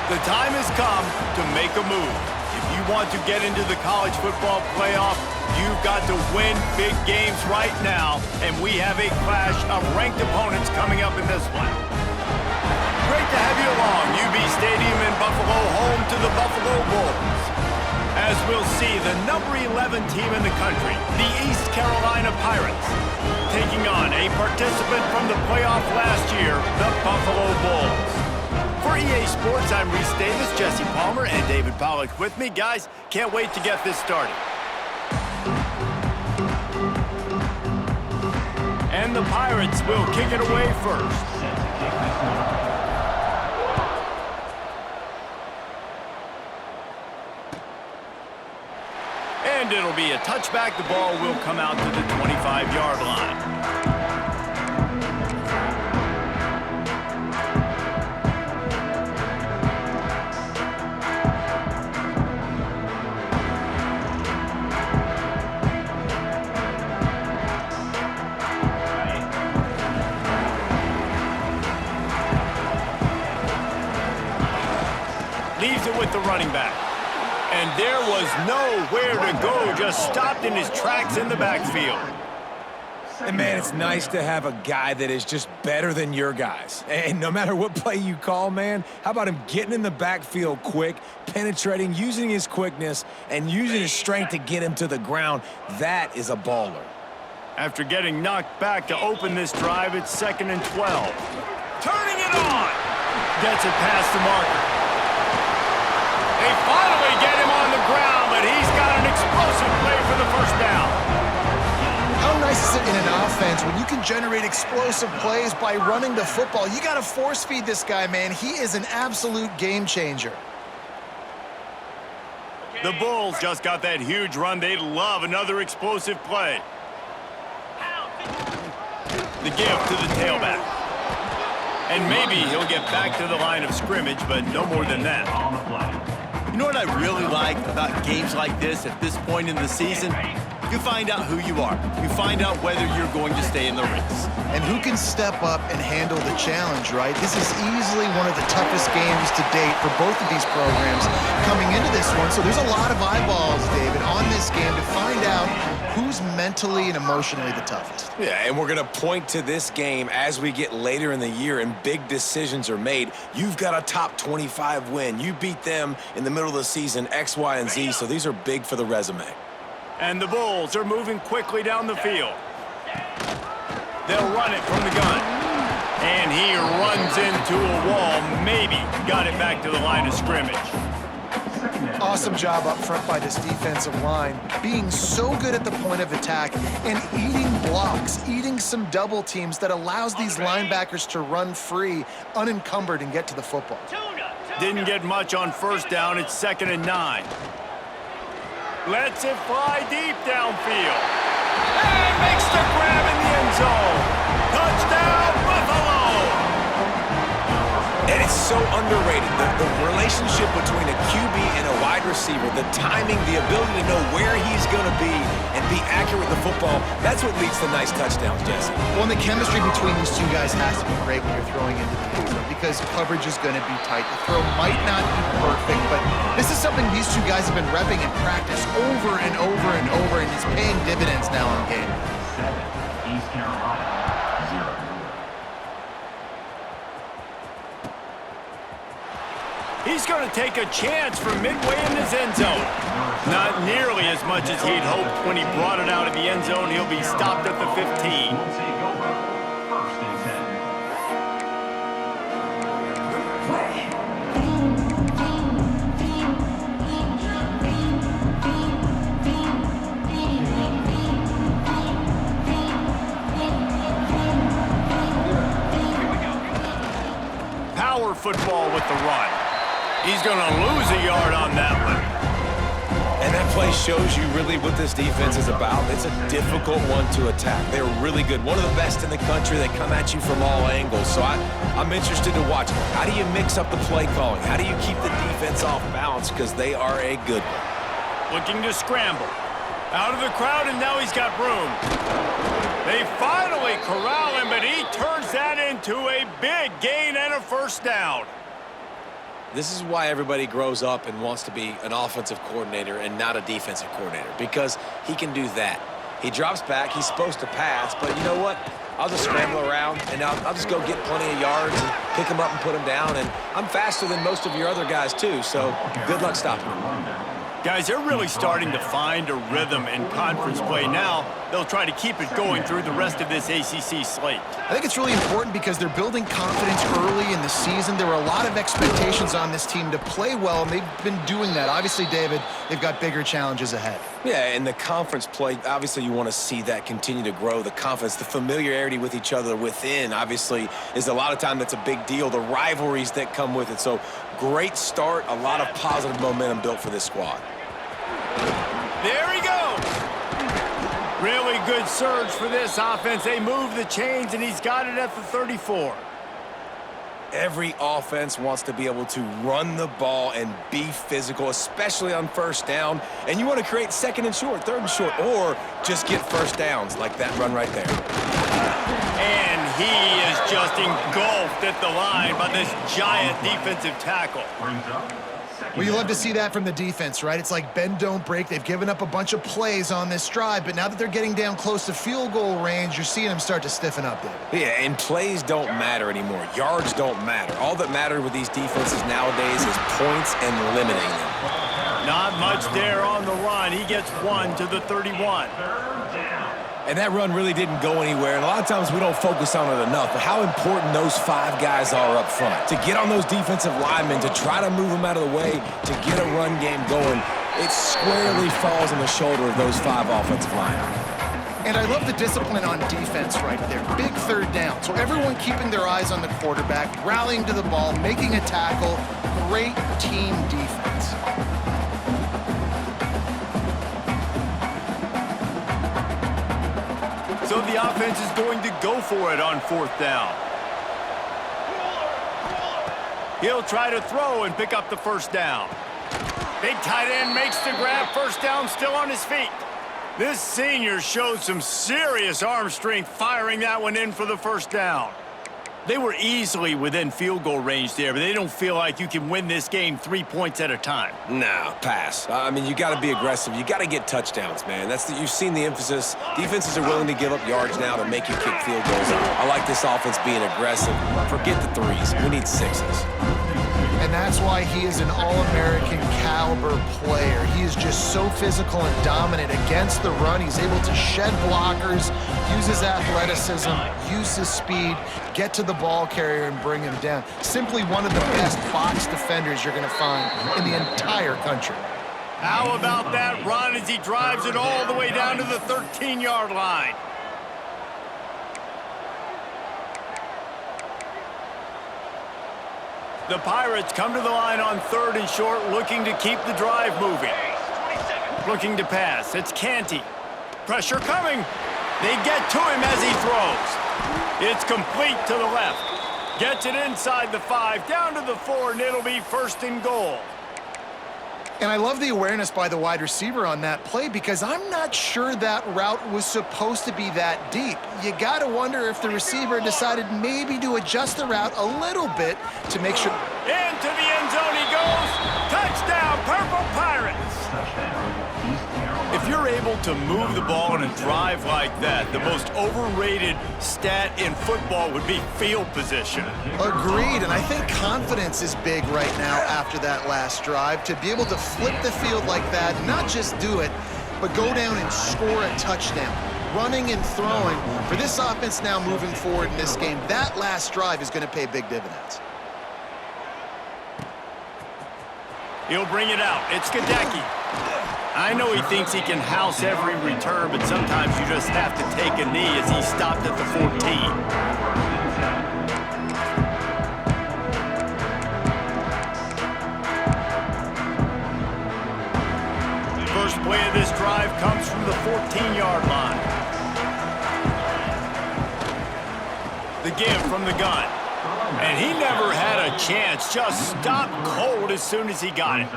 The time has come to make a move. If you want to get into the college football playoff, you've got to win big games right now, and we have a clash of ranked opponents coming up in this one. Great to have you along. UB Stadium in Buffalo, home to the Buffalo Bulls. As we'll see, the number 11 team in the country, the East Carolina Pirates, taking on a participant from the playoff last year, the Buffalo Bulls. For EA Sports, I'm Reese Davis, Jesse Palmer, and David Pollack with me. Guys, can't wait to get this started. And the Pirates will kick it away first. And it'll be a touchback. The ball will come out to the 25-yard line. Leaves it with the running back. And there was nowhere to go, just stopped in his tracks in the backfield. And man, it's nice to have a guy that is just better than your guys. And no matter what play you call, man, how about him getting in the backfield quick, penetrating, using his quickness, and using his strength to get him to the ground? That is a baller. After getting knocked back to open this drive, it's 2nd and 12. Turning it on! Gets it past the marker. They finally get him on the ground, but he's got an explosive play for the first down. How nice is it in an offense when you can generate explosive plays by running the football? You got to force feed this guy, man. He is an absolute game changer. The Bulls just got that huge run. They'd love another explosive play. The give to the tailback. And maybe he'll get back to the line of scrimmage, but no more than that. You know what I really like about games like this at this point in the season? You find out who you are. You find out whether you're going to stay in the race. And who can step up and handle the challenge, right? This is easily one of the toughest games to date for both of these programs coming into this one. So there's a lot of eyeballs, David, on this game to find out who's mentally and emotionally the toughest. Yeah, and we're going to point to this game as we get later in the year and big decisions are made. You've got a top 25 win. You beat them in the middle of the season, X, Y, and Z, so these are big for the resume. And the Bulls are moving quickly down the field. They'll run it from the gun. And he runs into a wall, maybe got it back to the line of scrimmage. Awesome job up front by this defensive line, being so good at the point of attack and eating blocks, eating some double teams that allows these linebackers to run free, unencumbered, and get to the football. Didn't get much on first down. It's 2nd and 9. Lets it fly deep downfield. And makes the grab in the end zone. Touchdown, Buffalo! And it's so underrated. The relationship between a QB and a wide receiver, the timing, the ability to know where he's going to be and be accurate with the football, that's what leads to nice touchdowns, Jesse. Well, and the chemistry between these two guys has to be great when you're throwing into the end zone because coverage is going to be tight. The throw might not be perfect, but this is something these two guys have been repping in practice over and over and over, and it's paying dividends now in game. 7, East Carolina, 0. He's going to take a chance from midway in his end zone. Not nearly as much as he'd hoped when he brought it out of the end zone. He'll be stopped at the 15. We'll take over. First and 10. Power football with the run. He's going to lose a yard on that one. And that play shows you really what this defense is about. It's a difficult one to attack. They're really good. One of the best in the country. They come at you from all angles. So I'm interested to watch. How do you mix up the play calling? How do you keep the defense off balance? Because they are a good one. Looking to scramble. Out of the crowd, and now he's got room. They finally corral him, but he turns that into a big gain and a first down. This is why everybody grows up and wants to be an offensive coordinator and not a defensive coordinator, because he can do that. He drops back. He's supposed to pass, but you know what? I'll just scramble around, and I'll just go get plenty of yards and pick him up and put him down, and I'm faster than most of your other guys, too, so good luck stopping him. Guys, they're really starting to find a rhythm in conference play now. They'll try to keep it going through the rest of this ACC slate. I think it's really important because they're building confidence early in the season. There were a lot of expectations on this team to play well, and they've been doing that. Obviously, David, they've got bigger challenges ahead. Yeah, and the conference play, obviously you want to see that continue to grow. The confidence, the familiarity with each other within, obviously, is a lot of time that's a big deal. The rivalries that come with it. So, great start, a lot of positive momentum built for this squad. There he goes. Really good surge for this offense. They move the chains, and he's got it at the 34. Every offense wants to be able to run the ball and be physical, especially on first down. And you want to create second and short, third and short, or just get first downs like that run right there. And he is just engulfed at the line by this giant defensive tackle. Well, you love to see that from the defense, right? It's like bend, don't break. They've given up a bunch of plays on this drive, but now that they're getting down close to field goal range, you're seeing them start to stiffen up, David. Yeah, and plays don't matter anymore. Yards don't matter. All that matters with these defenses nowadays is points and limiting them. Not much there on the run. He gets one to the 31. And that run really didn't go anywhere, and a lot of times we don't focus on it enough, but how important those five guys are up front. To get on those defensive linemen, to try to move them out of the way, to get a run game going, it squarely falls on the shoulder of those five offensive linemen. And I love the discipline on defense right there. Big third down. So everyone keeping their eyes on the quarterback, rallying to the ball, making a tackle. Great team defense. So the offense is going to go for it on fourth down. He'll try to throw and pick up the first down. Big tight end makes the grab. First down, still on his feet. This senior showed some serious arm strength firing that one in for the first down. They were easily within field goal range there, but they don't feel like you can win this game 3 points at a time. No, pass. I mean, you got to be aggressive. You got to get touchdowns, man. You've seen the emphasis. Defenses are willing to give up yards now to make you kick field goals. I like this offense being aggressive. Forget the threes. We need sixes. And that's why he is an All-American caliber player. He is just so physical and dominant against the run. He's able to shed blockers, use his athleticism, use his speed, get to the ball carrier and bring him down. Simply one of the best box defenders you're going to find in the entire country. How about that run as he drives it all the way down to the 13-yard line? The Pirates come to the line on third and short, looking to keep the drive moving. Looking to pass. It's Canty. Pressure coming. They get to him as he throws. It's complete to the left. Gets it inside the 5, down to the 4, and it'll be 1st and goal. And I love the awareness by the wide receiver on that play because I'm not sure that route was supposed to be that deep. You got to wonder if the receiver decided maybe to adjust the route a little bit to make sure. Into the end zone he goes. Touchdown, Purple Pirates. If you're able to move the ball in a drive like that, the most overrated stat in football would be field position. Agreed, and I think confidence is big right now after that last drive. To be able to flip the field like that, not just do it, but go down and score a touchdown. Running and throwing. For this offense now moving forward in this game, that last drive is going to pay big dividends. He'll bring it out. It's Gadecki. I know he thinks he can house every return, but sometimes you just have to take a knee as he stopped at the 14. First play of this drive comes from the 14-yard line. The give from the gun. And he never had a chance, just stopped cold as soon as he got it.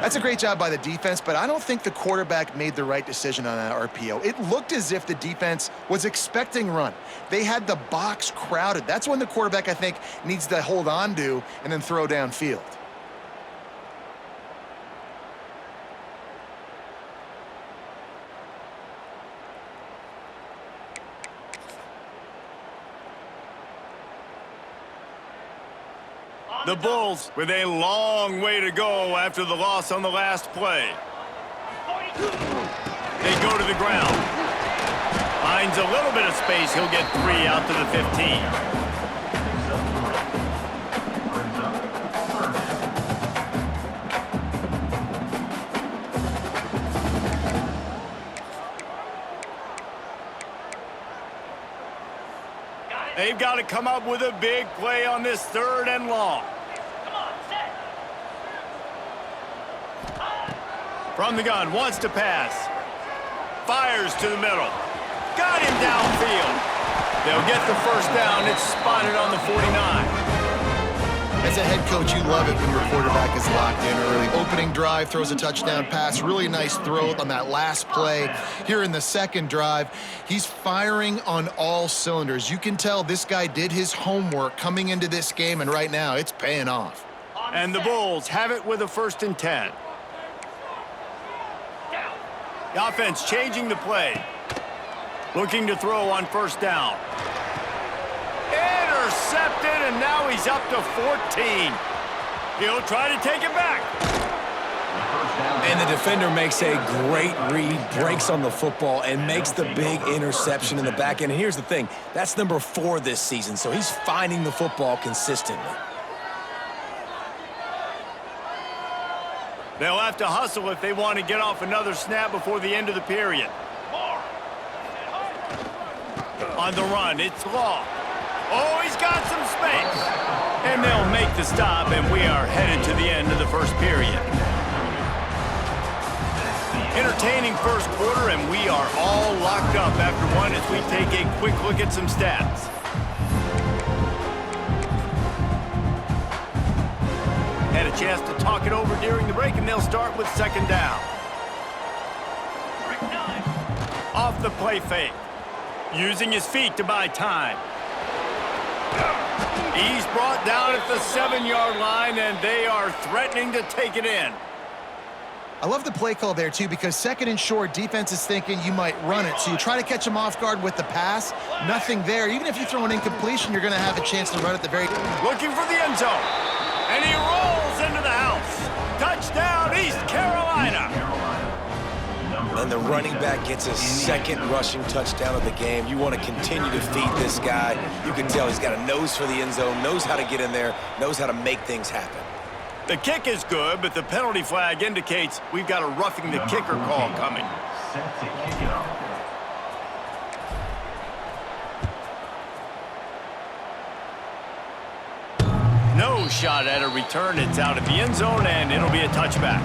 That's a great job by the defense, but I don't think the quarterback made the right decision on that RPO. It looked as if the defense was expecting run. They had the box crowded. That's when the quarterback, I think, needs to hold on to and then throw downfield. The Bulls with a long way to go after the loss on the last play. They go to the ground. Finds a little bit of space. He'll get 3 out to the 15. They've got to come up with a big play on this 3rd and long. From the gun, wants to pass. Fires to the middle. Got him downfield. They'll get the 1st down. It's spotted on the 49. As a head coach, you love it when your quarterback is locked in early. Opening drive, throws a touchdown pass. Really nice throw on that last play. Here in the 2nd drive, he's firing on all cylinders. You can tell this guy did his homework coming into this game, and right now it's paying off. And the Bulls have it with a 1st and 10. The offense changing the play. Looking to throw on 1st down. Intercepted, and now he's up to 14. He'll try to take it back. And the defender makes a great read, breaks on the football, and makes the big interception in the back end. And here's the thing, that's number 4 this season, so he's finding the football consistently. They'll have to hustle if they want to get off another snap before the end of the period. On the run, it's Law. Oh, he's got some space. And they'll make the stop, and we are headed to the end of the 1st period. Entertaining 1st quarter, and we are all locked up after one as we take a quick look at some stats. Had a chance to talk it over during the break, and they'll start with 2nd down. Off the play fake. Using his feet to buy time. He's brought down at the 7-yard line, and they are threatening to take it in. I love the play call there, too, because 2nd and short, defense is thinking you might run it. So you try to catch him off guard with the pass. Nothing there. Even if you throw an incompletion, you're going to have a chance to run at the very... Looking for the end zone. And he rolls into the house. Touchdown, East Carolina. And the running back gets a 2nd rushing touchdown of the game. You want to continue to feed this guy. You can tell he's got a nose for the end zone, knows how to get in there, knows how to make things happen. The kick is good, but the penalty flag indicates we've got a roughing the kicker call coming. Set to kick it off. No shot at a return. It's out of the end zone, and it'll be a touchback.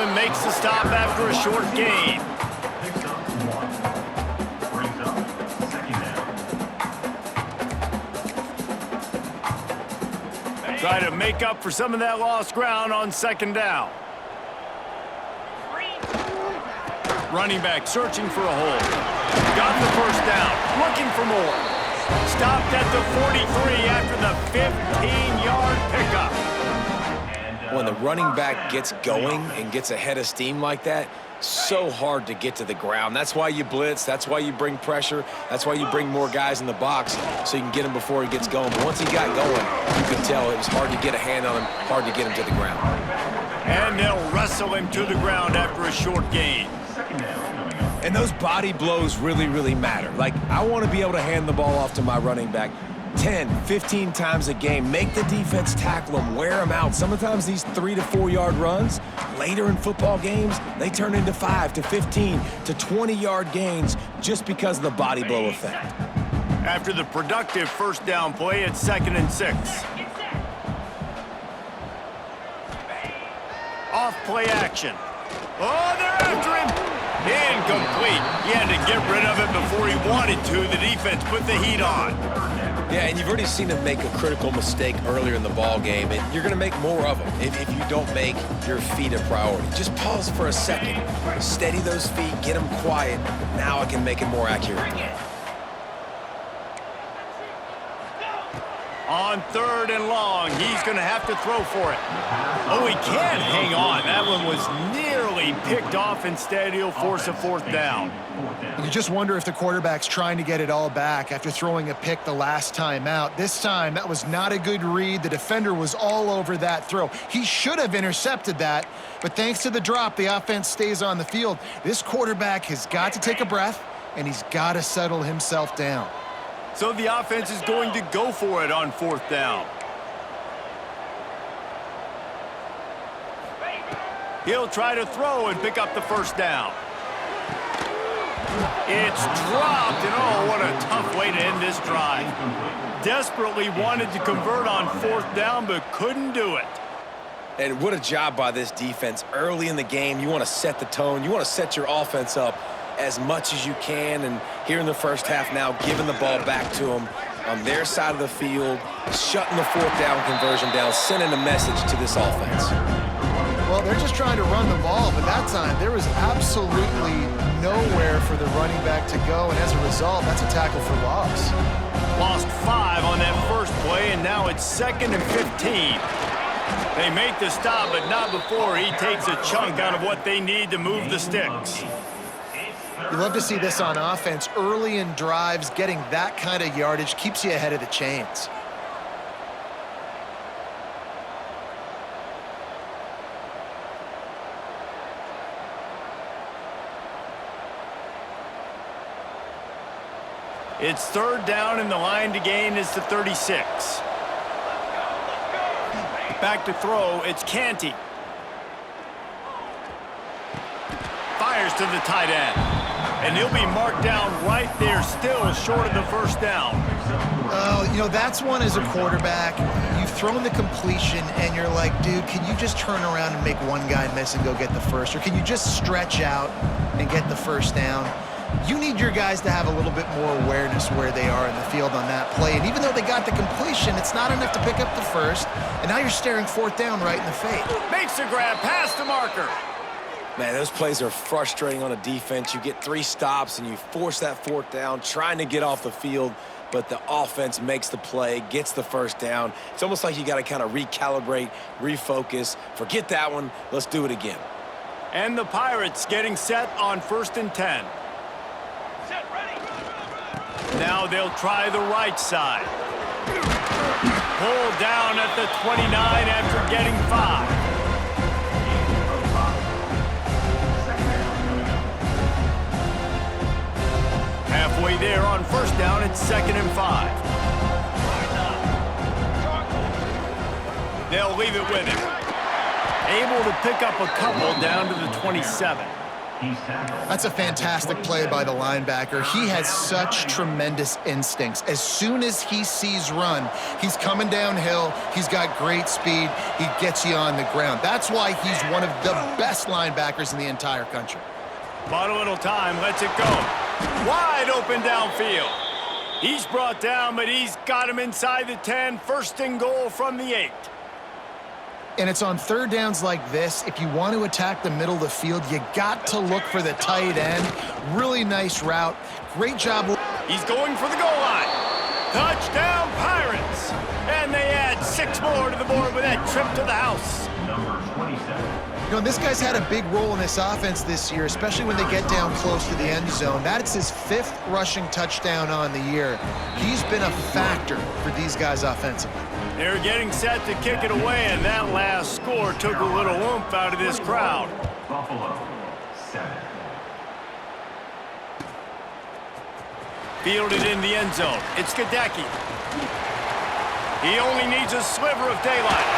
Heisman makes the stop after a short gain. Picks up 1. Brings up 2nd down. Try to make up for some of that lost ground on 2nd down. Running back searching for a hole. Got the 1st down. Looking for more. Stopped at the 43 after the 15-yard pickup. When the running back gets going and gets ahead of steam like that, so hard to get to the ground. That's why you blitz. That's why you bring pressure. That's why you bring more guys in the box so you can get him before he gets going. But once he got going, you could tell it was hard to get a hand on him, hard to get him to the ground. And they'll wrestle him to the ground after a short gain. And those body blows really, really matter. Like, I want to be able to hand the ball off to my running back 10, 15 times a game. Make the defense tackle him, wear him out. Sometimes these 3 to 4 yard runs, later in football games, they turn into 5 to 15 to 20 yard gains just because of the body blow effect. After the productive 1st down play, it's 2nd and 6. Off play action. Oh, they're after him. Incomplete. He had to get rid of it before he wanted to. The defense put the heat on. Yeah, and you've already seen him make a critical mistake earlier in the ball game, and you're going to make more of them if you don't make your feet a priority. Just pause for a second, steady those feet, get them quiet. Now I can make it more accurate. On 3rd and long, he's going to have to throw for it. Oh, he can't hang on. That one was nearly picked off. Instead, he'll force a 4th down. You just wonder if the quarterback's trying to get it all back after throwing a pick the last time out. This time, that was not a good read. The defender was all over that throw. He should have intercepted that, but thanks to the drop, the offense stays on the field. This quarterback has got to take a breath, and he's got to settle himself down. So the offense is going to go for it on 4th down. He'll try to throw and pick up the 1st down. It's dropped, and oh, what a tough way to end this drive. Desperately wanted to convert on 4th down, but couldn't do it. And what a job by this defense. Early in the game, you want to set the tone. You want to set your offense up as much as you can, and here in the 1st half now, giving the ball back to them on their side of the field, shutting the 4th down conversion down, sending a message to this offense. Well, they're just trying to run the ball, but that time there was absolutely nowhere for the running back to go, and as a result, that's a tackle for loss. Lost 5 on that 1st play, and now it's 2nd and 15. They make the stop, but not before he takes a chunk out of what they need to move the sticks. You love to see this on offense. Early in drives, getting that kind of yardage keeps you ahead of the chains. It's 3rd down, and the line to gain is the 36. Back to throw, it's Canty. Fires to the tight end. And he'll be marked down right there, still short of the 1st down. Oh, you know, that's one as a quarterback. You've thrown the completion, and you're like, dude, can you just turn around and make one guy miss and go get the 1st? Or can you just stretch out and get the 1st down? You need your guys to have a little bit more awareness where they are in the field on that play. And even though they got the completion, it's not enough to pick up the 1st. And now you're staring 4th down right in the face. Makes the grab, past the marker. Man, those plays are frustrating on a defense. You get 3 stops and you force that 4th down, trying to get off the field, but the offense makes the play, gets the 1st down. It's almost like you got to kind of recalibrate, refocus. Forget that one. Let's do it again. And the Pirates getting set on 1st and 10. Now they'll try the right side. Pulled down at the 29 after getting 5. Halfway there on 1st down, it's 2nd and 5. They'll leave it with him. Able to pick up a couple down to the 27. He's tackled. That's a fantastic play by the linebacker. He has such tremendous instincts. As soon as he sees run, he's coming downhill. He's got great speed. He gets you on the ground. That's why he's one of the best linebackers in the entire country. Bought a little time, lets it go. Wide open downfield. He's brought down, but he's got him inside the 10. First and goal from the 8. And it's on third downs like this. If you want to attack the middle of the field, you got to look for the tight end. Really nice route. Great job. He's going for the goal line. Touchdown, Pirates. And they add 6 more to the board with that trip to the house. Number 27. You know, this guy's had a big role in this offense this year, especially when they get down close to the end zone. That's his 5th rushing touchdown on the year. He's been a factor for these guys offensively. They're getting set to kick it away, and that last score took a little oomph out of this crowd. Buffalo 7. Fielded in the end zone. It's Gadecki. He only needs a sliver of daylight.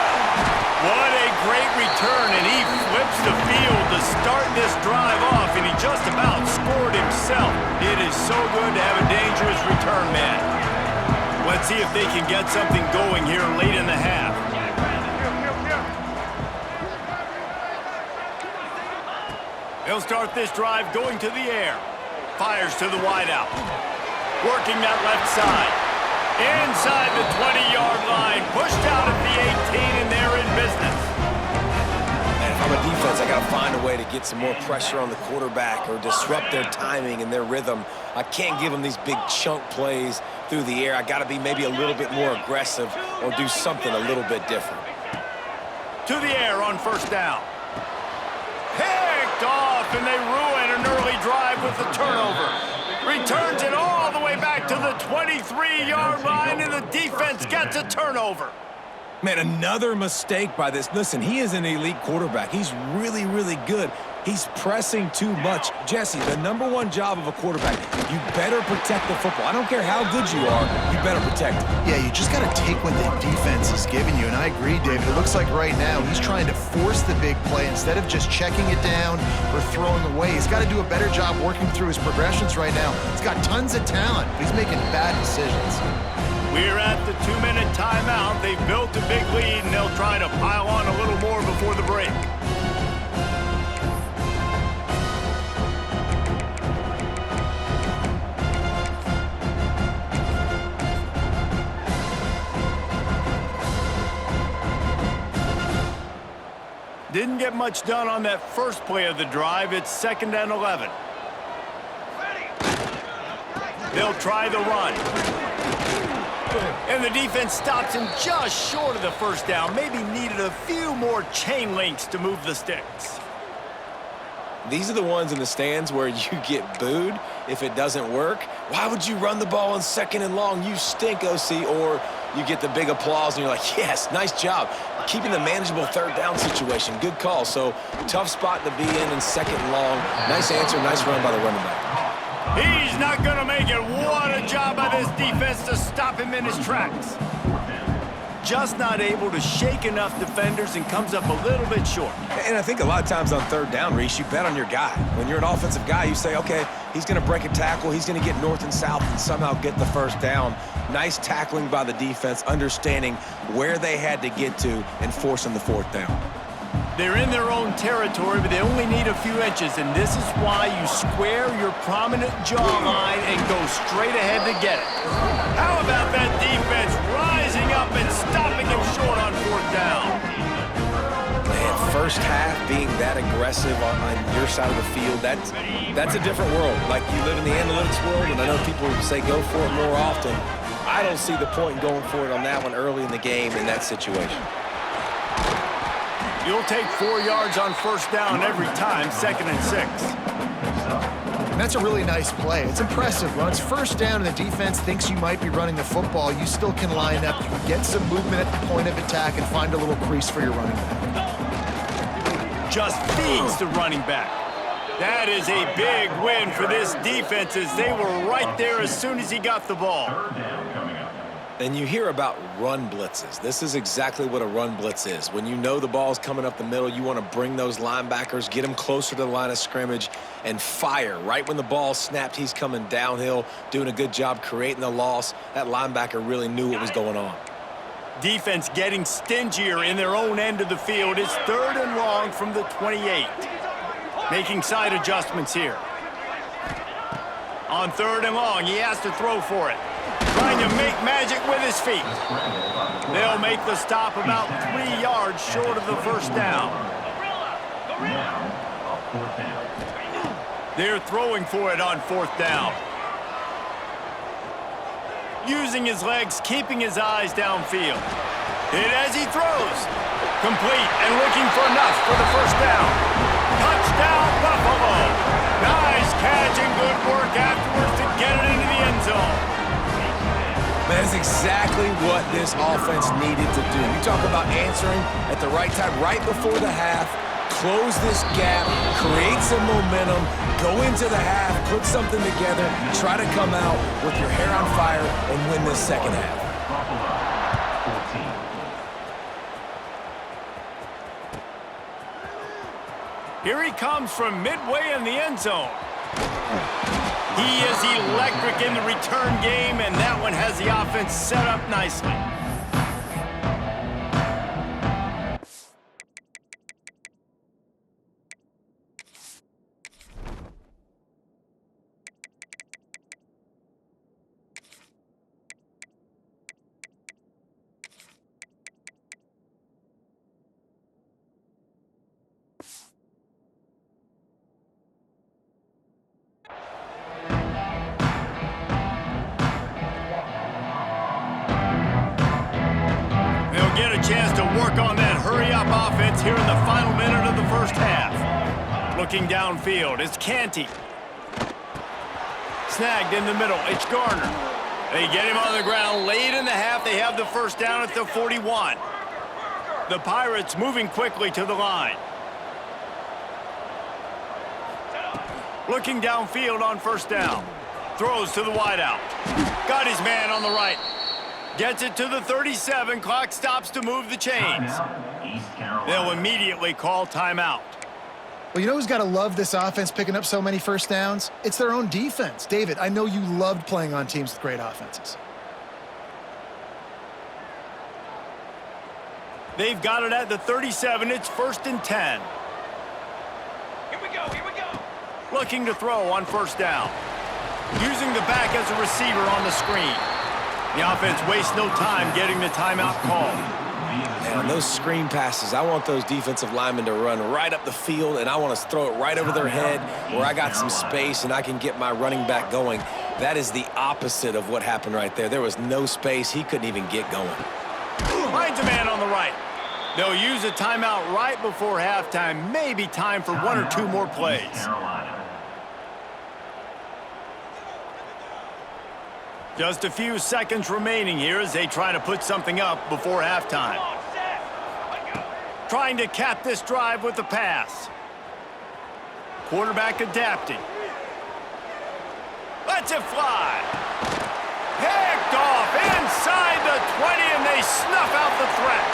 What a great return, and he flips the field to start this drive off, and he just about scored himself. It is so good to have a dangerous return man. Let's see if they can get something going here late in the half. They'll start this drive going to the air. Fires to the wideout. Working that left side. Inside the 20-yard line. Pushed out at the 18, and they're in business. And if I'm a defense, I got to find a way to get some more pressure on the quarterback or disrupt their timing and their rhythm. I can't give them these big chunk plays through the air. I got to be maybe a little bit more aggressive or do something a little bit different. To the air on first down. Picked off, and they ruin an early drive with the turnover. Returns it all the way back to the 23-yard line, and the defense gets a turnover. Man, another mistake by this. Listen, he is an elite quarterback. He's really, really good. He's pressing too much. Jesse, the #1 job of a quarterback, you better protect the football. I don't care how good you are, you better protect it. Yeah, you just got to take what the defense is giving you, and I agree, David. It looks like right now he's trying to force the big play instead of just checking it down or throwing away. He's got to do a better job working through his progressions right now. He's got tons of talent, but he's making bad decisions. We're at the 2-minute timeout. They've built a big lead, and they'll try to pile on a little more before the break. Didn't get much done on that first play of the drive. It's 2nd and 11. They'll try the run. And the defense stops him just short of the first down. Maybe needed a few more chain links to move the sticks. These are the ones in the stands where you get booed if it doesn't work. Why would you run the ball on 2nd and long? You stink, OC. Or you get the big applause and you're like, yes, nice job. Keeping the manageable 3rd down situation. Good call. So tough spot to be in 2nd and long. Nice answer, nice run by the running back. He's not going to make it. What a job by this defense to stop him in his tracks. Just not able to shake enough defenders and comes up a little bit short. And I think a lot of times on 3rd down, Reese, you bet on your guy. When you're an offensive guy, you say, okay, he's going to break a tackle, he's going to get north and south and somehow get the 1st down. Nice tackling by the defense, understanding where they had to get to and forcing the 4th down. They're in their own territory, but they only need a few inches, and this is why you square your prominent jawline and go straight ahead to get it. How about that defense rising up and stopping him short on 4th down? Man, first half being that aggressive on your side of the field, that's a different world. Like, you live in the analytics world, and I know people say go for it more often. I don't see the point in going for it on that one early in the game in that situation. You'll take 4 yards on 1st down every time, 2nd and 6. And that's a really nice play. It's impressive. When it's 1st down and the defense thinks you might be running the football, you still can line up, get some movement at the point of attack, and find a little crease for your running back. Just feeds the running back. That is a big win for this defense as they were right there as soon as he got the ball. 3rd down coming up. And you hear about run blitzes. This is exactly what a run blitz is. When you know the ball's coming up the middle, you want to bring those linebackers, get them closer to the line of scrimmage, and fire. Right when the ball snapped, he's coming downhill, doing a good job creating the loss. That linebacker really knew what was going on. Defense getting stingier in their own end of the field. It's 3rd and long from the 28. Making side adjustments here. On 3rd and long, he has to throw for it. Trying to make magic with his feet. They'll make the stop about 3 yards short of the first down. They're throwing for it on 4th down. Using his legs, keeping his eyes downfield. Hit as he throws. Complete and looking for enough for the first down. Touchdown, Buffalo. Nice catch and good work afterwards to get it into the end zone. That is exactly what this offense needed to do. You talk about answering at the right time, right before the half, close this gap, create some momentum, go into the half, put something together, try to come out with your hair on fire and win this second half. Here he comes from midway in the end zone. He is electric in the return game, and that one has the offense set up nicely. Get a chance to work on that hurry-up offense here in the final minute of the first half. Looking downfield, it's Canty. Snagged in the middle, it's Garner. They get him on the ground late in the half. They have the first down at the 41. The Pirates moving quickly to the line. Looking downfield on first down. Throws to the wideout. Got his man on the right. Gets it to the 37. Clock stops to move the chains. They'll immediately call timeout. Well, you know who's got to love this offense picking up so many first downs? It's their own defense. David, I know you loved playing on teams with great offenses. They've got it at the 37. It's 1st and 10. Here we go. Looking to throw on first down. Using the back as a receiver on the screen. The offense wastes no time getting the timeout called. And on those screen passes, I want those defensive linemen to run right up the field, and I want to throw it right over their head where I got some space and I can get my running back going. That is the opposite of what happened right there. There was no space. He couldn't even get going. Finds a man on the right. They'll use a timeout right before halftime. Maybe time for 1 or 2 more plays. Just a few seconds remaining here as they try to put something up before halftime. Trying to cap this drive with the pass. Quarterback adapting. Lets it fly. Picked off inside the 20, and they snuff out the threat.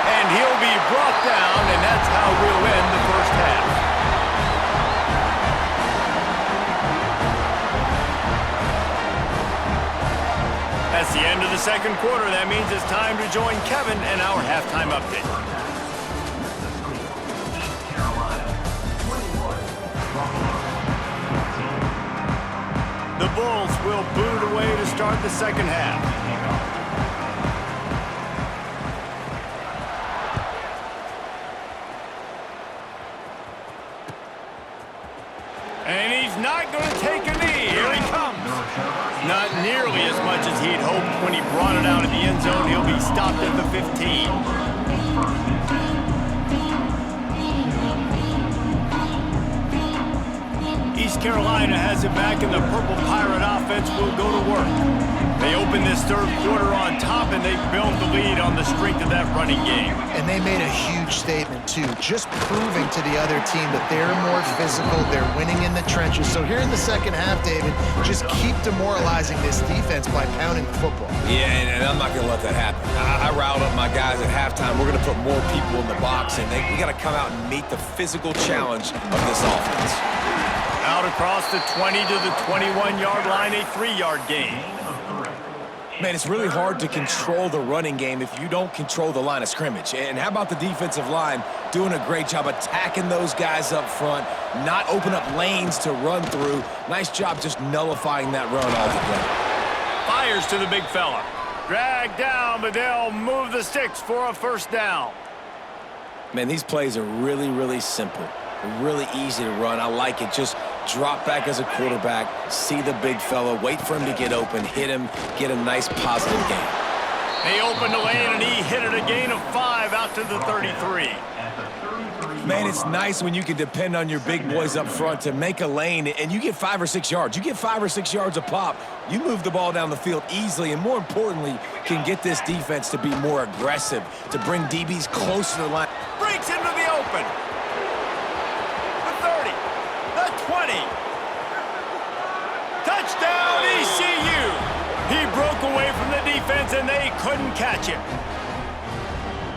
And he'll be brought down, and that's how we'll end the first half. That's the end of the second quarter. That means it's time to join Kevin and our halftime update. The Bulls will boot away to start the second half. And he's not going to take a knee. Here he comes. Not nearly as much as he'd hoped when he brought it out of the end zone. He'll be stopped at the 15. He North Carolina has it back, and the Purple Pirate offense will go to work. They open this third quarter on top, and they built the lead on the strength of that running game. And they made a huge statement, too, just proving to the other team that they're more physical, they're winning in the trenches. So here in the second half, David, just keep demoralizing this defense by pounding the football. Yeah, and I'm not going to let that happen. I riled up my guys at halftime. We're going to put more people in the box, and we got to come out and meet the physical challenge of this offense. Out across the 20 to the 21-yard line, a 3-yard gain. Man, it's really hard to control the running game if you don't control the line of scrimmage. And how about the defensive line doing a great job attacking those guys up front, not open up lanes to run through. Nice job just nullifying that run altogether. Fires to the big fella. Dragged down, but they'll move the sticks for a first down. Man, these plays are really, really simple. Really easy to run. I like it. Just drop back as a quarterback, see the big fella, wait for him to get open, hit him, get a nice positive gain. They opened the lane, and he hit it a gain of 5 out to the 33. Man, it's nice when you can depend on your big boys up front to make a lane, and you get 5 or 6 yards. You get 5 or 6 yards a pop. You move the ball down the field easily, and more importantly, can get this defense to be more aggressive, to bring DBs closer to the line. Breaks into the open. The 30. The 20. Touchdown, ECU. He broke away from the defense, and they couldn't catch him.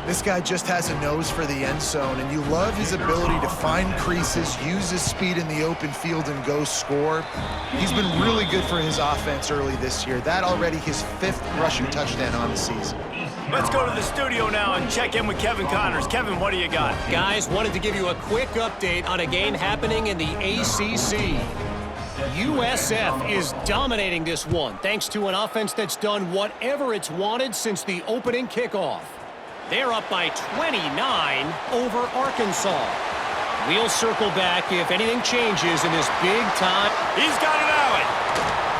This guy just has a nose for the end zone, and you love his ability to find creases, use his speed in the open field, and go score. He's been really good for his offense early this year. That already his 5th rushing touchdown on the season. Let's go to the studio now and check in with Kevin Connors. Kevin, what do you got? Guys, wanted to give you a quick update on a game happening in the ACC. USF is dominating this one, thanks to an offense that's done whatever it's wanted since the opening kickoff. They're up by 29 over Arkansas. We'll circle back if anything changes in this big time. He's got an alley.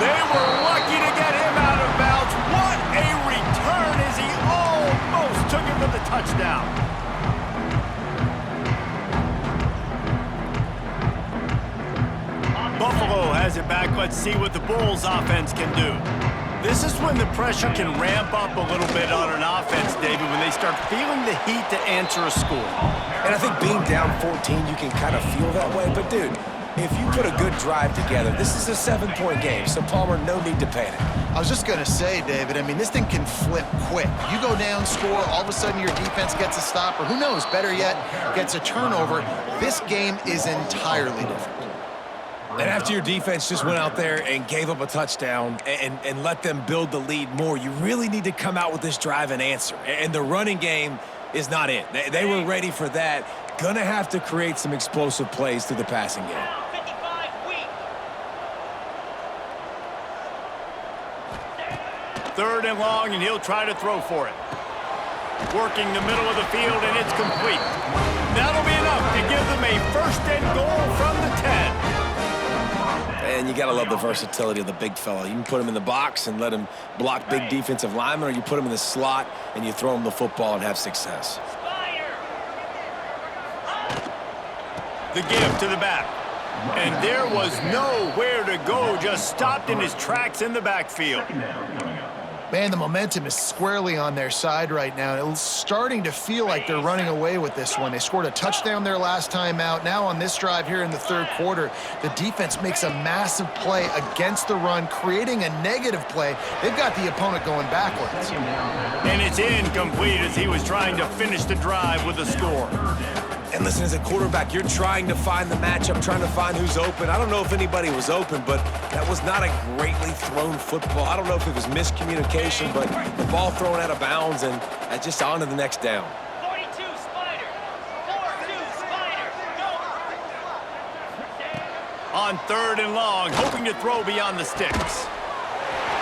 They were lucky to get him out of bounds. What a return as he almost took him for the touchdown. Buffalo has it back. Let's see what the Bulls offense can do. This is when the pressure can ramp up a little bit on an offense, David, when they start feeling the heat to answer a score. And I think being down 14, you can kind of feel that way. But, dude, if you put a good drive together, this is a 7-point game, so, Palmer, no need to panic. I was just going to say, David, I mean, this thing can flip quick. You go down, score, all of a sudden your defense gets a stop, or who knows, better yet, gets a turnover. This game is entirely different. And after your defense just went out there and gave up a touchdown and let them build the lead more, you really need to come out with this drive and answer. And the running game is not it. They were ready for that. Gonna have to create some explosive plays through the passing game. 55 weak. 3rd and long, and he'll try to throw for it. Working the middle of the field, and it's complete. That'll be enough to give them a 1st and goal from the 10. And you got to love the versatility of the big fella. You can put him in the box and let him block big defensive linemen, or you put him in the slot and you throw him the football and have success. The give to the back. And there was nowhere to go, just stopped in his tracks in the backfield. Man, the momentum is squarely on their side right now. It's starting to feel like they're running away with this one. They scored a touchdown their last time out. Now on this drive here in the 3rd quarter, the defense makes a massive play against the run, creating a negative play. They've got the opponent going backwards. And it's incomplete as he was trying to finish the drive with a score. And listen, as a quarterback, you're trying to find the matchup, trying to find who's open. I don't know if anybody was open, but that was not a greatly thrown football. I don't know if it was miscommunication, but the ball thrown out of bounds and just on to the next down. 42 Spider. 4-2 Spider. Go. On 3rd and long, hoping to throw beyond the sticks.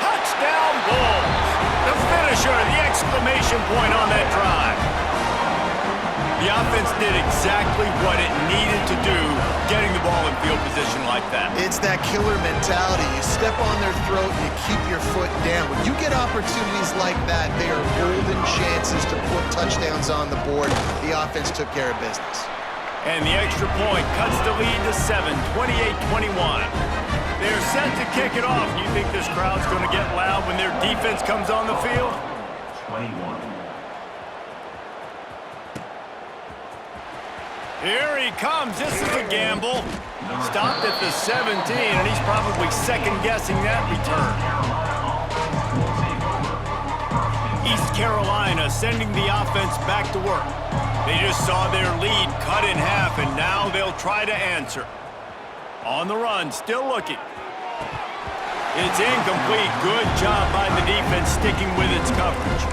Touchdown Bulls! The finisher, the exclamation point on that drive. The offense did exactly what it needed to do, getting the ball in field position like that. It's that killer mentality. You step on their throat, you keep your foot down. When you get opportunities like that, they are golden chances to put touchdowns on the board. The offense took care of business. And the extra point cuts the lead to 7, 28-21. They're set to kick it off. You think this crowd's going to get loud when their defense comes on the field? 21. Here he comes. This is a gamble. Stopped at the 17, and he's probably second-guessing that return. East Carolina sending the offense back to work. They just saw their lead cut in half, and now they'll try to answer. On the run, still looking. It's incomplete. Good job by the defense sticking with its coverage.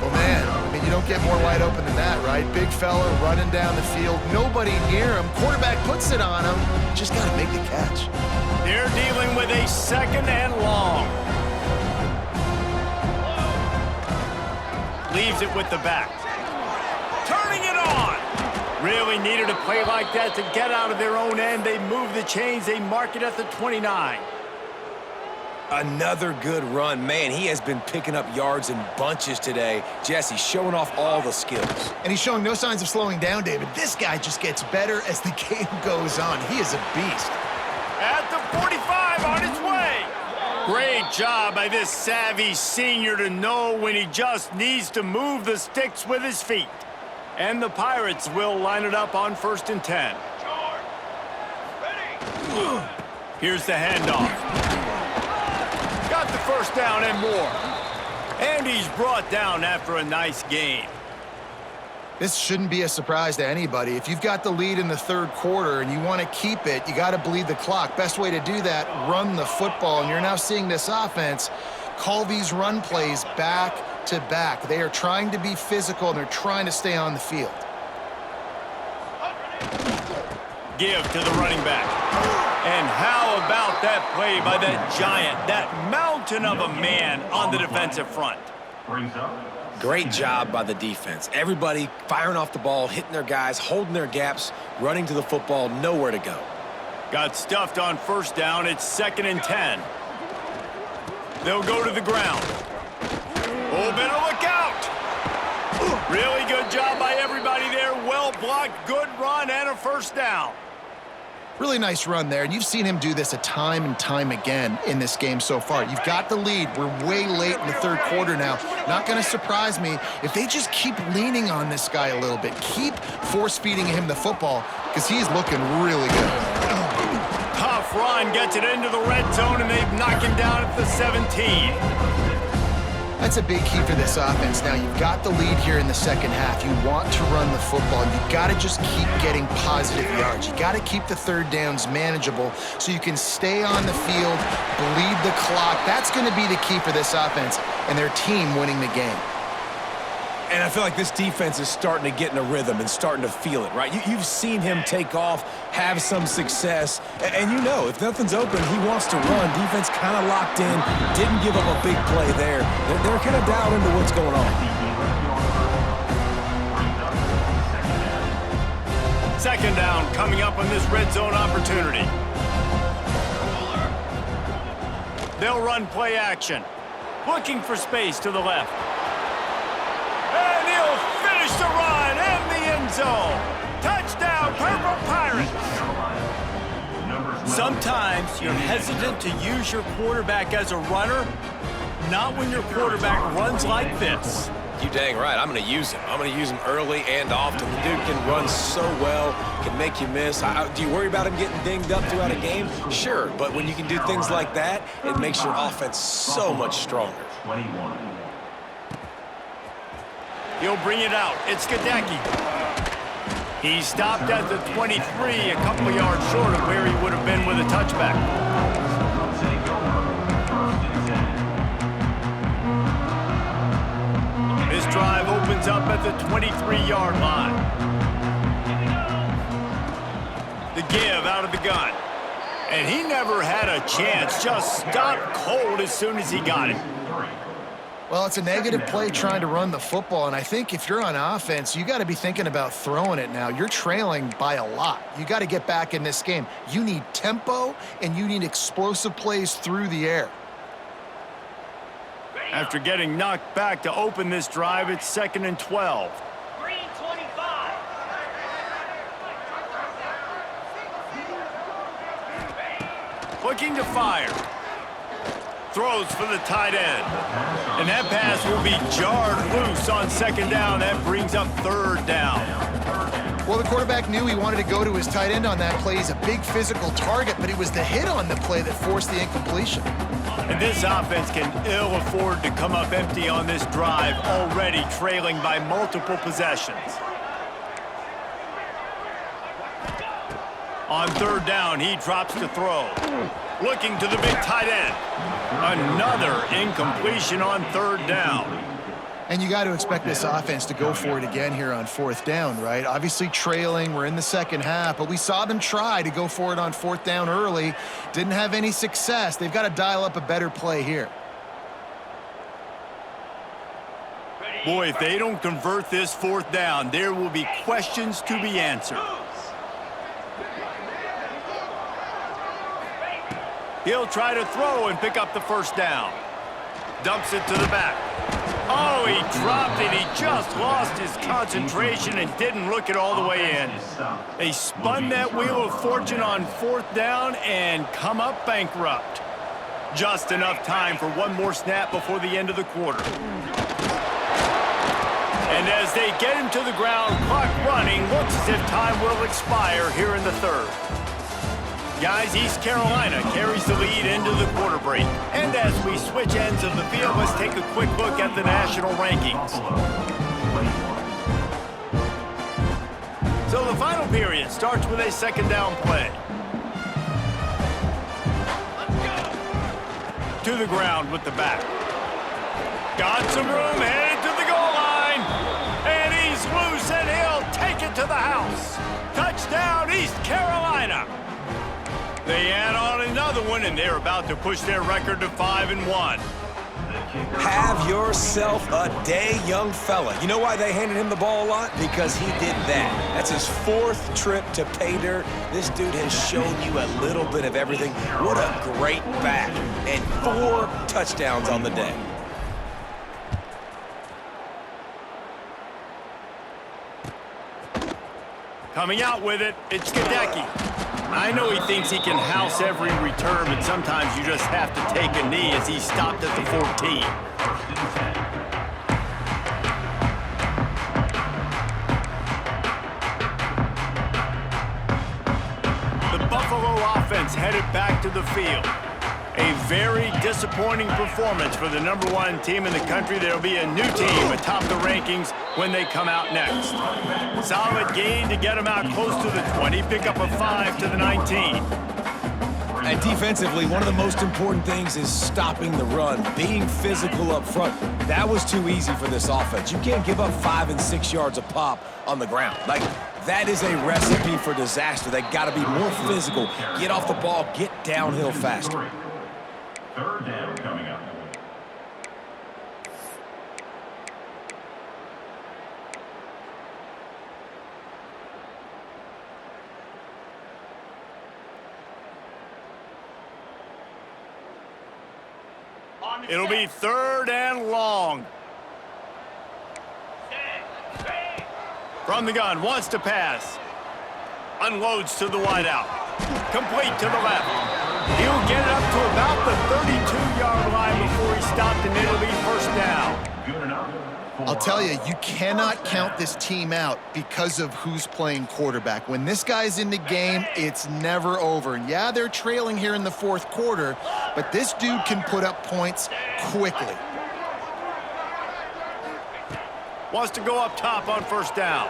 Well, man, I mean, you don't get more wide open than that, right? Big fella running down the field, nobody near him. Quarterback puts it on him. Just got to make the catch. They're dealing with a second and long. Leaves it with the back. Turning it on. Really needed a play like that to get out of their own end. They move the chains. They mark it at the 29. Another good run. Man, he has been picking up yards in bunches today. Jesse showing off all the skills. And he's showing no signs of slowing down, David. This guy just gets better as the game goes on. He is a beast. At the 45, on its way. Great job by this savvy senior to know when he just needs to move the sticks with his feet. And the Pirates will line it up on 1st and 10. Here's the handoff. Got the first down and more. And he's brought down after a nice gain. This shouldn't be a surprise to anybody. If you've got the lead in the third quarter and you want to keep it, you got to bleed the clock. Best way to do that, run the football. And you're now seeing this offense call these run plays back to back. They are trying to be physical, and they're trying to stay on the field. Give to the running back. And how about that play by that giant, that mountain of a man on the defensive front? Brings up. Great job by the defense. Everybody firing off the ball, hitting their guys, holding their gaps, running to the football, nowhere to go. Got stuffed on 1st down. It's 2nd and 10. They'll go to the ground. Oh, better look out. Really good job by everybody there. Well blocked, good run, and a 1st down. Really nice run there, and you've seen him do this a time and time again in this game so far. You've got the lead. We're way late in the third quarter now. Not going to surprise me if they just keep leaning on this guy a little bit. Keep force-feeding him the football because he's looking really good. Tough run, gets it into the red zone, and they've knocked him down at the 17. That's a big key for this offense. Now, you've got the lead here in the second half. You want to run the football. You've got to just keep getting positive yards. You got to keep the third downs manageable so you can stay on the field, bleed the clock. That's going to be the key for this offense and their team winning the game. And I feel like this defense is starting to get in a rhythm and starting to feel it, right? You've seen him take off, have some success, and you know if nothing's open, he wants to run. Defense kind of locked in, didn't give up a big play there. They're kind of dialed into what's going on. Second down coming up on this red zone opportunity. They'll run play action. Looking for space to the left. And he'll finish the run in the end zone. Touchdown, Purple Pirates. Sometimes you're hesitant to use your quarterback as a runner. Not when your quarterback runs like this. You dang right. I'm going to use him. I'm going to use him early and often. The dude can run so well, can make you miss. Do you worry about him getting dinged up throughout a game? Sure, but when you can do things like that, it makes your offense so much stronger. 21. He'll bring it out. It's Gadecki. He stopped at the 23, a couple of yards short of where he would have been with a touchback. This drive opens up at the 23-yard line. The give out of the gun. And he never had a chance. Just stopped cold as soon as he got it. Well, it's a negative play trying to run the football, and I think if you're on offense, you got to be thinking about throwing it now. You're trailing by a lot. You got to get back in this game. You need tempo, and you need explosive plays through the air. After getting knocked back to open this drive, it's 2nd and 12. Green 25. looking to fire. Throws for the tight end. And that pass will be jarred loose on second down. That brings up third down. Well, the quarterback knew he wanted to go to his tight end on that play. He's a big physical target, but it was the hit on the play that forced the incompletion. And this offense can ill afford to come up empty on this drive, already trailing by multiple possessions. On third down, he drops to throw. Looking to the big tight end. Another incompletion on third down. And you got to expect this offense to go for it again here on fourth down, right? Obviously trailing, we're in the second half, but we saw them try to go for it on fourth down early. Didn't have any success. They've got to dial up a better play here. Boy, if they don't convert this fourth down, there will be questions to be answered. He'll try to throw and pick up the first down. Dumps it to the back. Oh, he dropped it. He just lost his concentration and didn't look it all the way in. They spun that wheel of fortune on fourth down and come up bankrupt. Just enough time for one more snap before the end of the quarter. And as they get him to the ground, clock running, looks as if time will expire here in the third. Guys, East Carolina carries the lead into the quarter break. And as we switch ends of the field, let's take a quick look at the national rankings. So the final period starts with a second down play. To the ground with the back. Got some room, headed to the goal line. And he's loose, and he'll take it to the house. Touchdown, East Carolina. They add on another one, and they're about to push their record to 5-1. Have yourself a day, young fella. You know why they handed him the ball a lot? Because he did that. That's his fourth trip to pay dirt. This dude has shown you a little bit of everything. What a great back. And 4 touchdowns on the day. Coming out with it, it's Gadecki. I know he thinks he can house every return, but sometimes you just have to take a knee as he stopped at the 14. The Buffalo offense headed back to the field. A very disappointing performance for the #1 team in the country. There'll be a new team atop the rankings when they come out next. Solid gain to get them out close to the 20, pick up a 5 to the 19. And defensively, one of the most important things is stopping the run, being physical up front. That was too easy for this offense. You can't give up 5 and 6 yards a pop on the ground. Like, that is a recipe for disaster. They got to be more physical, get off the ball, get downhill faster. Third down coming up. It'll be third and long. From the gun, wants to pass. Unloads to the wideout. Complete to the left. He'll get it up to about the 32-yard line before he stopped, and it'll be first down. Good enough. I'll tell you, you cannot count this team out because of who's playing quarterback. When this guy's in the game, it's never over. And yeah, they're trailing here in the fourth quarter, but this dude can put up points quickly. Wants to go up top on first down.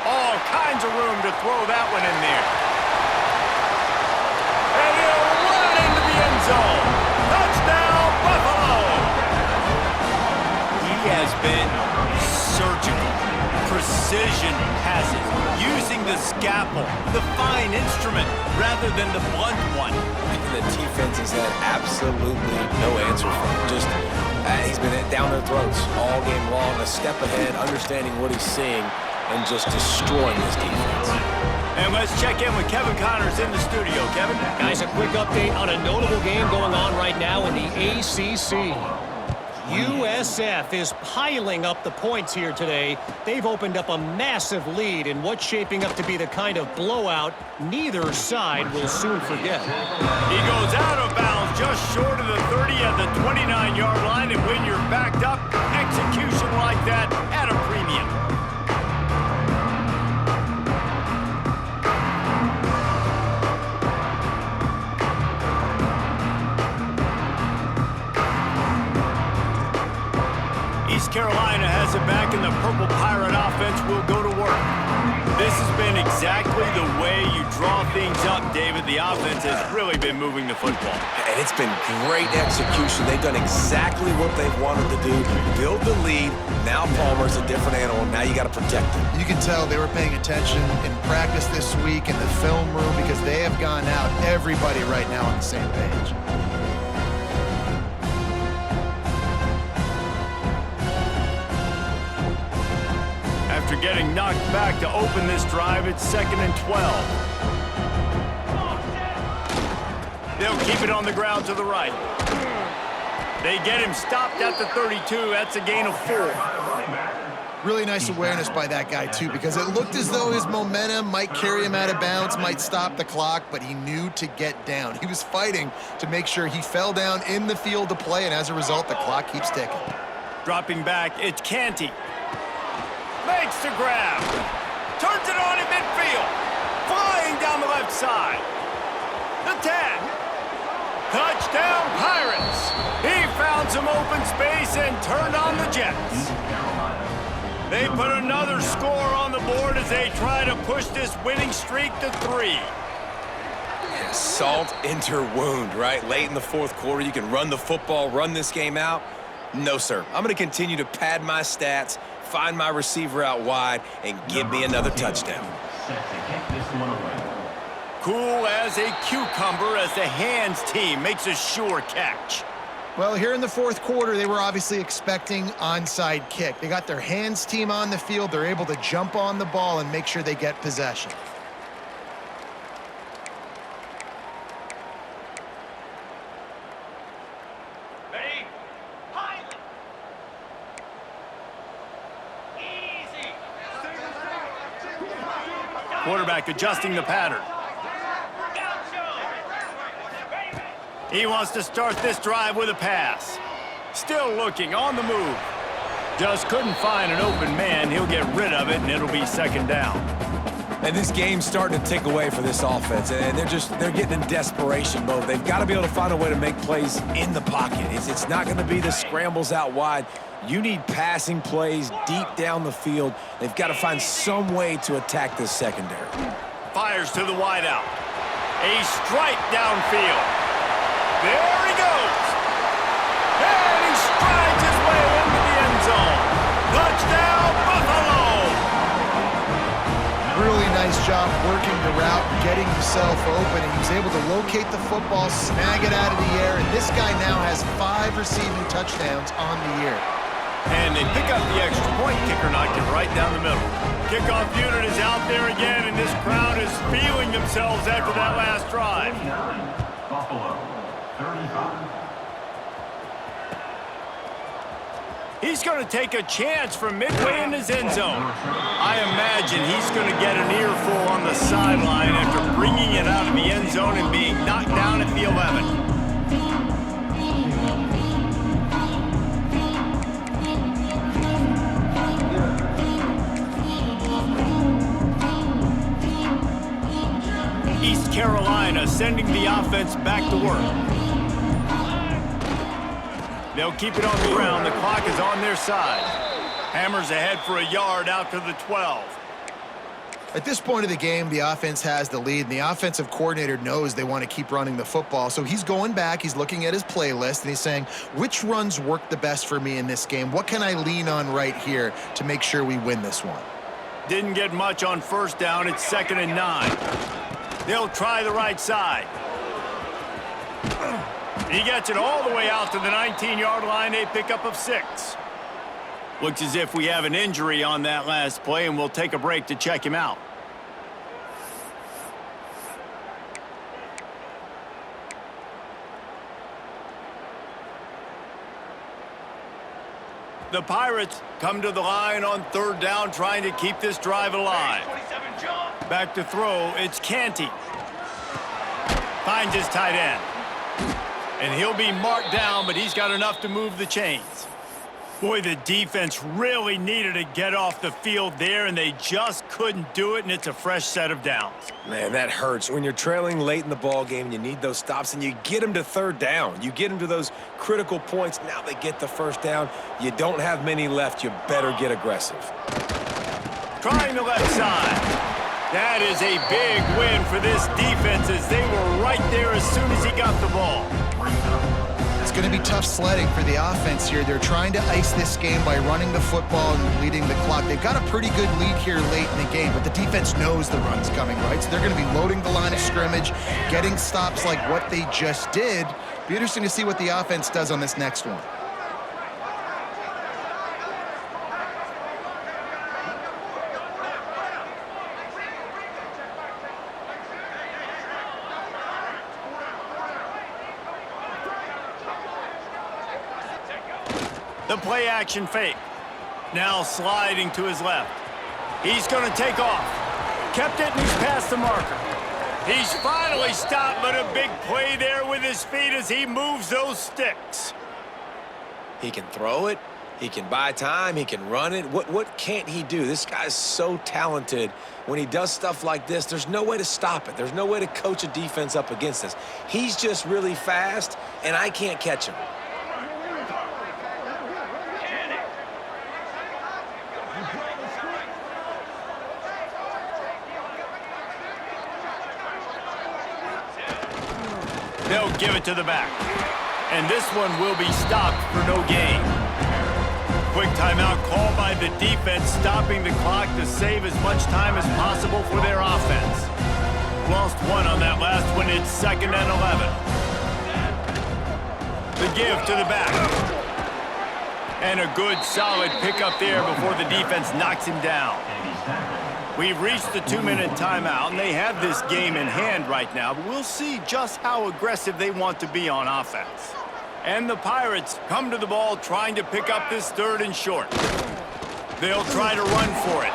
All kinds of room to throw that one in there. And he'll run into the end zone. Touchdown, Buffalo! He has been surgical. Precision passes, using the scalpel, the fine instrument, rather than the blunt one. The defense has had absolutely no answer for him. Just, he's been down their throats all game long, a step ahead, understanding what he's seeing, and just destroying this defense. And let's check in with Kevin Connors in the studio. Kevin? Guys, a quick update on a notable game going on right now in the ACC. USF is piling up the points here today. They've opened up a massive lead in what's shaping up to be the kind of blowout neither side will soon forget. He goes out of bounds just short of the 30 at the 29-yard line, and when you're backed up, execution like that at a premium. East Carolina has it back, and the Purple Pirate offense will go to work. This has been exactly the way you draw things up, David. The offense has really been moving the football. And it's been great execution. They've done exactly what they've wanted to do. Build the lead. Now Palmer's a different animal. Now you got to protect him. You can tell they were paying attention in practice this week in the film room because they have gone out, everybody right now on the same page. After getting knocked back to open this drive, it's 2nd and 12. They'll keep it on the ground to the right. They get him stopped at the 32. That's a gain of 4. Really nice awareness by that guy, too, because it looked as though his momentum might carry him out of bounds, might stop the clock, but he knew to get down. He was fighting to make sure he fell down in the field to play, and as a result, the clock keeps ticking. Dropping back, it's Canty. Makes the grab. Turns it on in midfield. Flying down the left side. The 10. Touchdown, Pirates. He found some open space and turned on the Jets. They put another score on the board as they try to push this winning streak to 3. Salt into wound, right? Late in the fourth quarter, you can run the football, run this game out. No, sir. I'm going to continue to pad my stats, find my receiver out wide, and give me another touchdown. Cool as a cucumber as the hands team makes a sure catch. Well, here in the fourth quarter, they were obviously expecting onside kick. They got their hands team on the field. They're able to jump on the ball and make sure they get possession. Ready? Pilot. Easy. Quarterback adjusting the pattern. He wants to start this drive with a pass. Still looking, on the move. Just couldn't find an open man. He'll get rid of it, and it'll be 2nd down. And this game's starting to tick away for this offense, and they're getting in desperation mode. They've got to be able to find a way to make plays in the pocket. It's not going to be the scrambles out wide. You need passing plays deep down the field. They've got to find some way to attack this secondary. Fires to the wideout. A strike downfield. There he goes. And he strides his way into the end zone. Touchdown, Buffalo! Really nice job working the route, getting himself open, and he was able to locate the football, snag it out of the air, and this guy now has 5 receiving touchdowns on the year. And they pick up the extra point. Kicker knocked it right down the middle. Kickoff unit is out there again, and this crowd is feeling themselves after that last drive. Buffalo, 35. He's going to take a chance from midway in his end zone. I imagine he's going to get an earful on the sideline after bringing it out of the end zone and being knocked down at the 11. East Carolina sending the offense back to work. They'll keep it on the ground. The clock is on their side. Hammers ahead for a yard out to the 12. At this point of the game, the offense has the lead, and the offensive coordinator knows they want to keep running the football. So he's going back, he's looking at his playlist, and he's saying, which runs work the best for me in this game? What can I lean on right here to make sure we win this one? Didn't get much on first down. It's 2nd and 9. They'll try the right side. He gets it all the way out to the 19-yard line, a pickup of 6. Looks as if we have an injury on that last play, and we'll take a break to check him out. The Pirates come to the line on 3rd down, trying to keep this drive alive. 27, John. Back to throw, it's Canty. Finds his tight end. And he'll be marked down, but he's got enough to move the chains. Boy, the defense really needed to get off the field there, and they just couldn't do it, and it's a fresh set of downs. Man, that hurts. When you're trailing late in the ball game, you need those stops, and you get them to 3rd down. You get them to those critical points. Now they get the 1st down. You don't have many left. You better get aggressive. Trying the left side. That is a big win for this defense, as they were right there as soon as he got the ball. It's going to be tough sledding for the offense here. They're trying to ice this game by running the football and leading the clock. They've got a pretty good lead here late in the game, but the defense knows the run's coming, right? So they're going to be loading the line of scrimmage, getting stops like what they just did. Be interesting to see what the offense does on this next one. The play action fake. Now sliding to his left. He's going to take off. Kept it, and he's past the marker. He's finally stopped, but a big play there with his feet as he moves those sticks. He can throw it. He can buy time. He can run it. What can't he do? This guy's so talented. When he does stuff like this, there's no way to stop it. There's no way to coach a defense up against this. He's just really fast, and I can't catch him. They'll give it to the back. And this one will be stopped for no gain. Quick timeout called by the defense, stopping the clock to save as much time as possible for their offense. Lost one on that last one. It's 2nd and 11. The give to the back. And a good, solid pickup there before the defense knocks him down. We've reached the 2-minute timeout, and they have this game in hand right now, but we'll see just how aggressive they want to be on offense. And the Pirates come to the ball trying to pick up this 3rd and short. They'll try to run for it.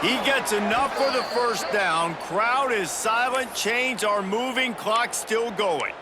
He gets enough for the 1st down. Crowd is silent. Chains are moving. Clock still going.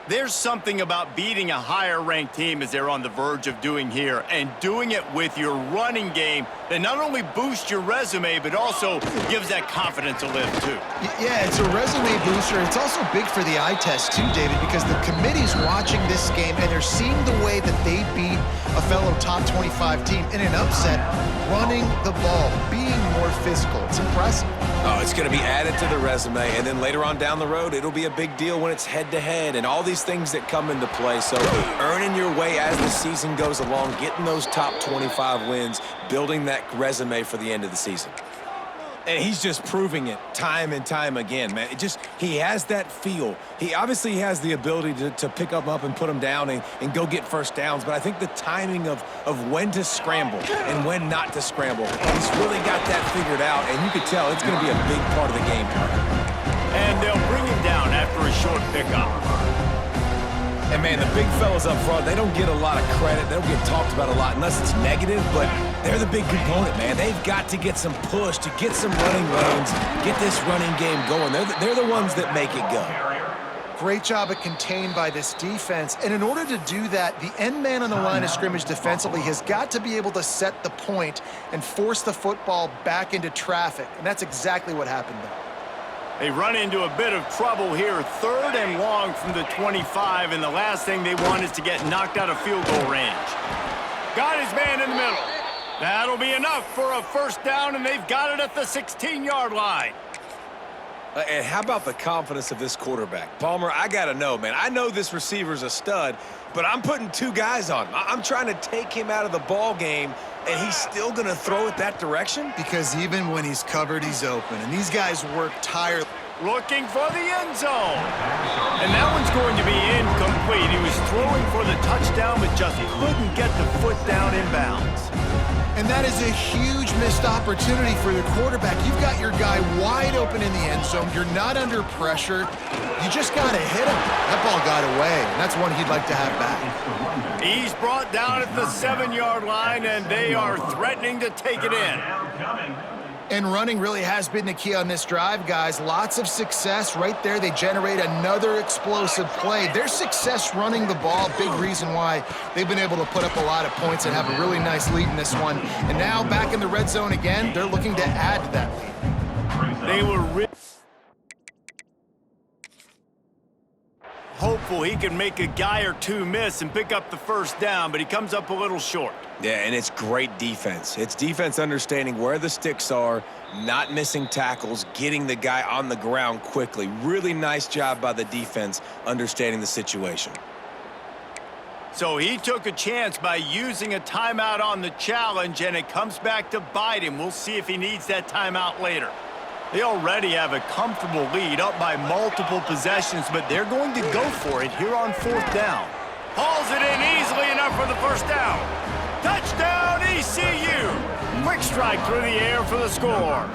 There's something about beating a higher-ranked team, as they're on the verge of doing here, and doing it with your running game that not only boosts your resume, but also gives that confidence a lift, too. Yeah, it's a resume booster. It's also big for the eye test, too, David, because the committee's watching this game, and they're seeing the way that they beat a fellow top 25 team in an upset, running the ball, being more physical. It's impressive. Oh, it's going to be added to the resume, and then later on down the road, it'll be a big deal when it's head-to-head and all these things that come into play. So earning your way as the season goes along, getting those top 25 wins, building that resume for the end of the season. And he's just proving it time and time again, man. He has that feel. He obviously has the ability to pick them up and put them down and go get 1st downs, but I think the timing of when to scramble and when not to scramble, he's really got that figured out, and you could tell it's going to be a big part of the game plan. And they'll bring him down after a short pickup. And, man, the big fellas up front, they don't get a lot of credit. They don't get talked about a lot unless it's negative, but they're the big component, man. They've got to get some push, to get some running lanes, get this running game going. They're the ones that make it go. Great job of contained by this defense. And in order to do that, the end man on the line of scrimmage defensively has got to be able to set the point and force the football back into traffic. And that's exactly what happened there. They run into a bit of trouble here. 3rd and long from the 25, and the last thing they want is to get knocked out of field goal range. Got his man in the middle. That'll be enough for a 1st down, and they've got it at the 16-yard line. And how about the confidence of this quarterback? Palmer, I got to know, man. I know this receiver's a stud, but I'm putting 2 guys on him. I'm trying to take him out of the ball game, and he's still going to throw it that direction? Because even when he's covered, he's open. And these guys work tirelessly. Looking for the end zone. And that one's going to be incomplete. He was throwing for the touchdown, but just couldn't get the foot down in bounds. And that is a huge missed opportunity for the quarterback. You've got your guy wide open in the end zone. You're not under pressure. You just got to hit him. That ball got right away, and that's one he'd like to have back. He's brought down at the 7-yard line, and they are threatening to take it in. And running really has been the key on this drive, guys. Lots of success right there. They generate another explosive play. Their success running the ball, big reason why they've been able to put up a lot of points and have a really nice lead in this one. And now back in the red zone again, they're looking to add to that lead. They were hopeful he can make a guy or two miss and pick up the first down, but he comes up a little short. Yeah, and it's great defense. It's defense understanding where the sticks are, not missing tackles, getting the guy on the ground quickly. Really nice job by the defense understanding the situation. So he took a chance by using a timeout on the challenge, and it comes back to bite him. We'll see if he needs that timeout later. They already have a comfortable lead, up by multiple possessions, but they're going to go for it here on 4th down. Hauls it in easily enough for the first down. Touchdown, ECU! Quick strike through the air for the score.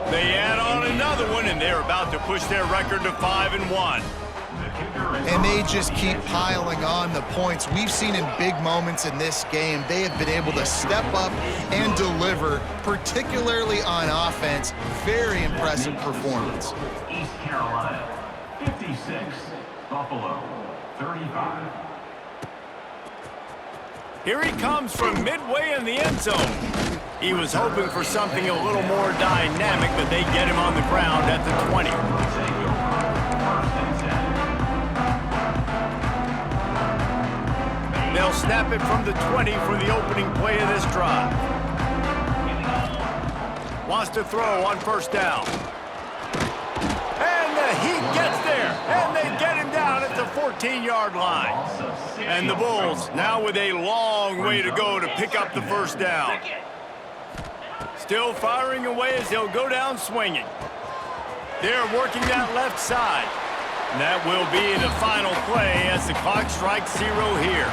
They add on another one, and they're about to push their record to 5-1. And they just keep piling on the points. We've seen in big moments in this game, they have been able to step up and deliver, particularly on offense. Very impressive performance. East Carolina, 56. Buffalo, 35. Here he comes from midway in the end zone. He was hoping for something a little more dynamic, but they get him on the ground at the 20. They'll snap it from the 20 for the opening play of this drive. Wants to throw on first down. And he gets there, and they get him down at the 14-yard line. And the Bulls now with a long way to go to pick up the first down. Still firing away as they'll go down swinging. They're working that left side. And that will be the final play as the clock strikes 0 here.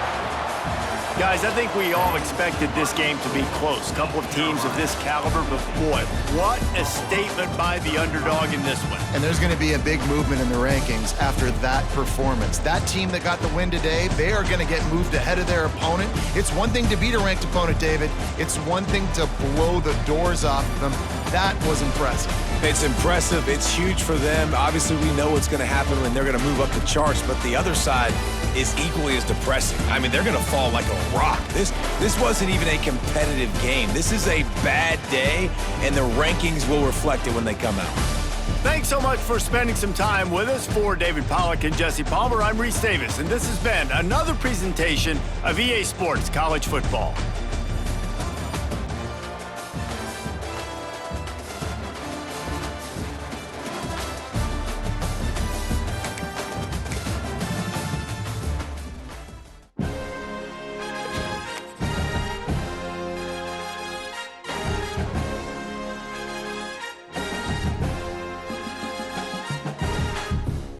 Guys, I think we all expected this game to be close. Couple of teams of this caliber, but boy, what a statement by the underdog in this one. And there's going to be a big movement in the rankings after that performance. That team that got the win today, they are going to get moved ahead of their opponent. It's one thing to beat a ranked opponent, David. It's one thing to blow the doors off of them. That was impressive. It's impressive. It's huge for them. Obviously, we know what's going to happen when they're going to move up the charts, but the other side is equally as depressing. I mean, they're going to fall like a rock. This wasn't even a competitive game. This is a bad day, and the rankings will reflect it when they come out. Thanks so much for spending some time with us. For David Pollack and Jesse Palmer, I'm Reese Davis, and this has been another presentation of EA Sports College Football.